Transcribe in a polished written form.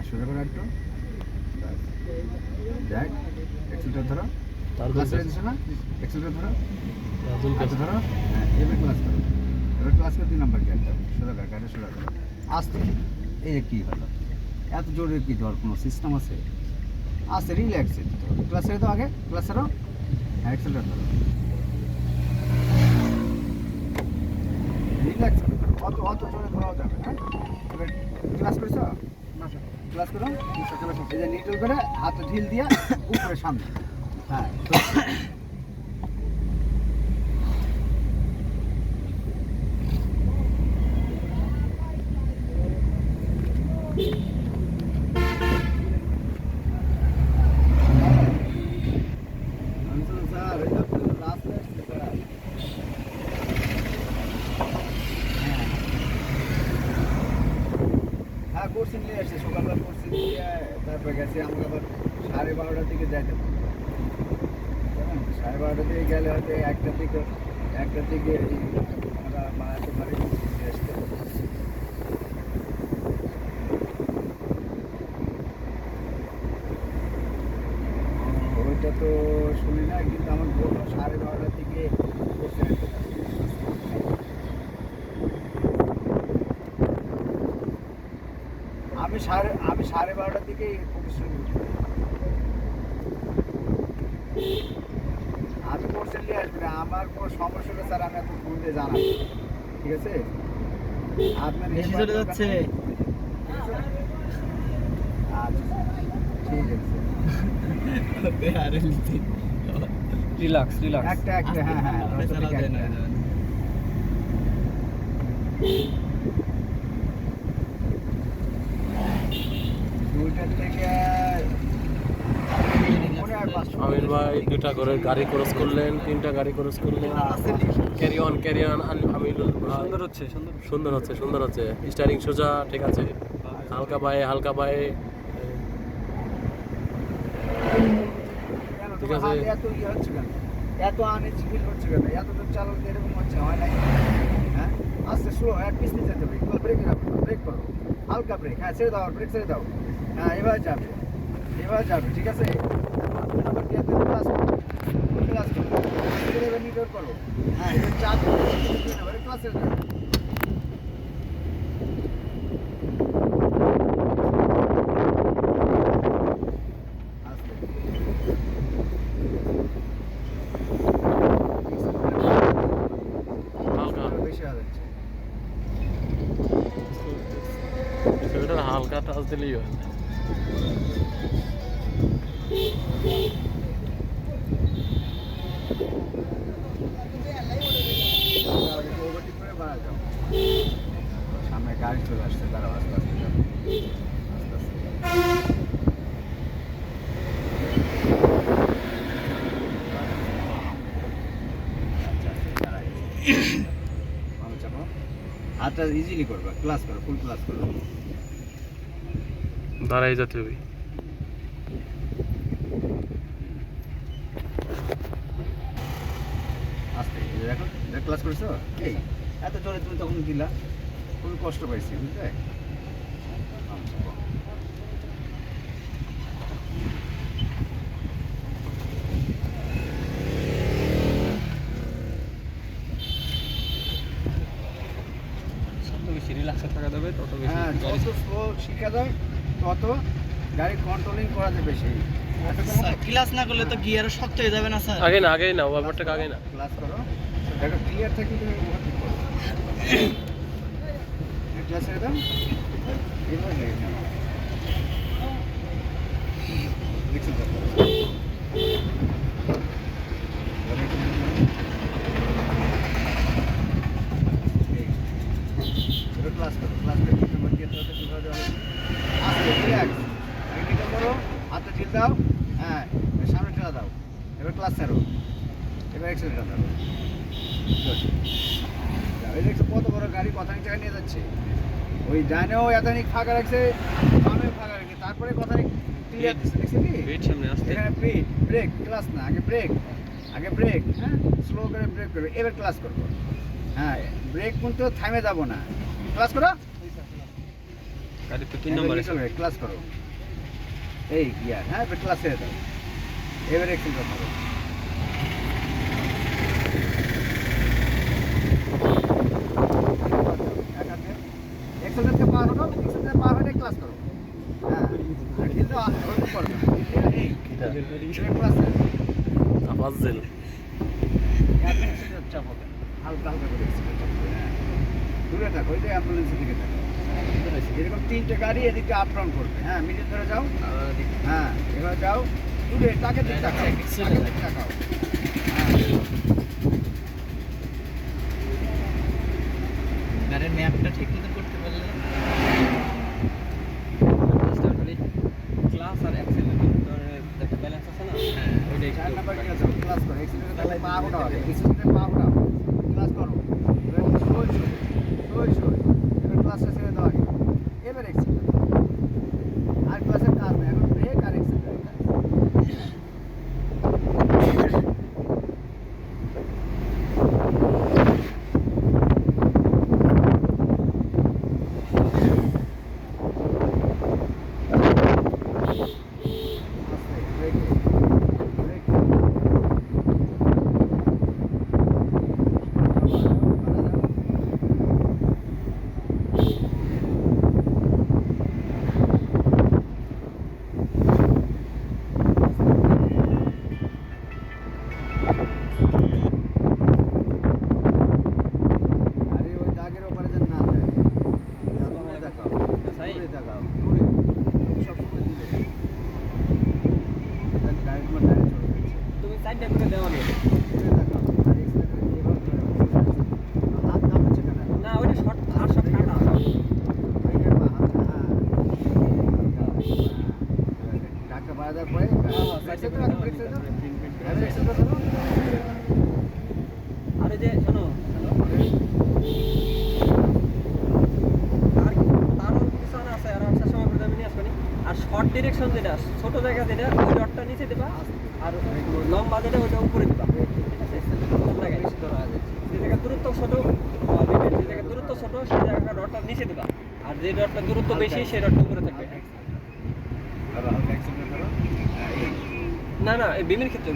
সোজা করে একটু দেখ এক্সেলটা ধরো ক্লাস হয়েছে না এক্সেলটা ধরো ধরো হ্যাঁ এবার ক্লাস করো এবার ক্লাস করে 2 নাম্বার গাড়িটা সোজা করে গাড়িটা সোজা করো আস্তে এই যে কী হলো এত জোরে কি দেওয়ার কোনো সিস্টেম আছে আস্তে রিল্যাক্সে ক্লাস ছেড়ে দাও আগে ক্লাস ছাড়ো হ্যাঁ এক্সেলটা ধরো রিল্যাক্স অত জোরে ধরাও যাবে হ্যাঁ এবার ক্লাস করেছো ক্লাস করো এই যে নিটল করে হাতে ঢিল দিয়ে উপরে সামনে হ্যাঁ কোর্সিং নিয়ে আসছে সকালবেলা কোর্সিং নিয়ে তারপরে গেছে আমাকে আবার 12:30টার দিকে যাইতে হবে 12:30টার দিকে গেলে হয়তো একটার দিকে আমরা বানাতে পারি আসতে ওইটা তো শুনি না কিন্তু আমার বললো 12:30টার দিকে কোর্সিং আমি 12:30টার দিকে প্রফেশন আমি কোর্সে নিয়ে আসবো না আমার কোনো সমস্যা হলে স্যার আমি এখন ফোন দিয়ে জানাবো ঠিক আছে আপনার বেশি চলে যাচ্ছে আচ্ছা ঠিক আছে রিল্যাক্স একটা হ্যাঁ হ্যাঁ আমির ভাই 2টা করে গাড়ি ক্রস করলেন 3টা গাড়ি ক্রস করলেন ক্যারি অন আমিরুল সুন্দর হচ্ছে স্টারিং সোজা ঠিক আছে হালকা পায়ে ঠিক আছে এত ইয়ে হচ্ছে কেন এত আনইজি ফিল হচ্ছে কেন এত দূর চালাতে এরকম হচ্ছে হয় না হ্যাঁ আস্তে স্লো এক পিছনে যেতে হবে ব্রেক করো হালকা ব্রেক হ্যাঁ ছেড়ে দাও ব্রেক ছেড়ে দাও হ্যাঁ এবার যাবে ঠিক আছে আবার কি আপনি ক্লাস করো এবার নিটর করো হ্যাঁ এবার চাপ এবার ক্লাস ছেড়ে দাও হালকা টাচ দিলেই হয় সামনে গাড়ি চলে আসছে দাঁড়াও আস্তে হাতটা ইজিলি করবা ক্লাস করো ফুল ক্লাস করো দাঁড়াই যেতে হবে আস্তে দেখো ক্লাস করেছো এই এত জোরে তুমি তখন দিলা খুবই কষ্ট পাইছি বুঝলে হ্যাঁ যত স্লো শিখা যায় তত গাড়ি কন্ট্রোলিং করা যাবে বেশি ক্লাস না করলে তো গিয়ারও শক্ত হয়ে যাবে না স্যার আগে না ওভারটেক আগে না ক্লাস করো দেখো ক্লিয়ার থাকলে তুমি ওভারটেক করো ক্লাস ছেড়ে দাও এবার লিখতে দাও ক্লাস করো তোমার দিয়ে তো কিভাবে আস্তে রিল্যাক্স আগে করো হাতে ঢিল দাও হ্যাঁ সামনে ঠেলা দাও এবার ক্লাস ছাড়ো এবার এক্সেলটা দাও এই দেখছো কত বড় গাড়ি কথানিক জায়গায় নিয়ে যাচ্ছে ওই ডানেও এতনিক ফাঁকা রাখছে বামেও ফাঁকা রাখছে তারপরে কথানিক ক্লিয়ার দিচ্ছে দেখছো কি এখানে ব্রেক ক্লাস না আগে ব্রেক হ্যাঁ স্লো করে ব্রেক করবে এবার ক্লাস করবো হ্যাঁ ব্রেক কিন্তু থামে যাবো না ক্লাস করো গাড়ি তো 3 নম্বরে ক্লাস করো এই গিয়ার হ্যাঁ এবার ক্লাস ছেড়ে দাও এবারে এক্সেলটা ধরো এক্সেলটা থেকে পার হলো এক্সেলটা থেকে পার হলে ক্লাস করো হ্যাঁ আর কিন্তু ওরকম করবে না এই এবার ক্লাস ছেড়ে দাও তাফাজ্জল এক্সেলটা চাপ হবে হালকা হালকা করে এক্সেলটা চাপ হবে হ্যাঁ দূরে থাকো ওই যে অ্যাম্বুলেন্সের দিকে থাকো এরকম 3টে গাড়ি এদিকে আপ ডাউন করবে হ্যাঁ মিডিল ধরে যাও হ্যাঁ এবার যাও দূরে তাকে দিকে তাকাও তাকে দিকে তাকাও গাড়ির ম্যাপটা ঠিক মতো করতে পারলে ক্লাস আর অ্যাক্সেলারেটর একটা ব্যালেন্স আছে না হ্যাঁ ওইটাই 4 নাম্বার কি আছে ক্লাস করো এক্সেলারেটরে পা ওঠাও এক্সেলারেটরে পা ওঠাও ক্লাস করো এবার সই এবার ক্লাসটা ছেড়ে দাও আগে এবার এক্সেলারেটর আর ক্লাসের কাজ না এখন ব্রেক আর এক্সেলারেটর কাজ আরে ওই দাগের ওপরে যেন না যায় দূরে দেখাও দূরে দেখাও দূরে সব সময় দূরে ডাইরেক্ট চলে যাচ্ছে তুমি সাইডটা করে দেওয়া নেই দূরে দেখাও আর এক্সেলারেটর এভাবে ধরে হাত না হচ্ছে কেন না ওইটা শর্ট আর সব কাটা ব্রেকের পা হাত ডাক্তার পাড়া দেওয়ার পরে আরে যে শোনো আর তারও পিছনে আছে আর আসার সময় করে নিয়ে আসবেন আর শর্ট ডিরেকশন যেটা ছোট জায়গা যেটা ওই ডটটা নিচে দেবা আর লম্বা যেটা ওইটা উপরে দিবা ঠিক আছে যে জায়গা দূরত্ব ছোট যে জায়গা দূরত্ব ছোট সেই জায়গা ডটটা নিচে দিবা আর যে ডটটা দূরত্ব বেশি সেই ডটটা উপরে থাকবে না না এই বিমের ক্ষেত্রে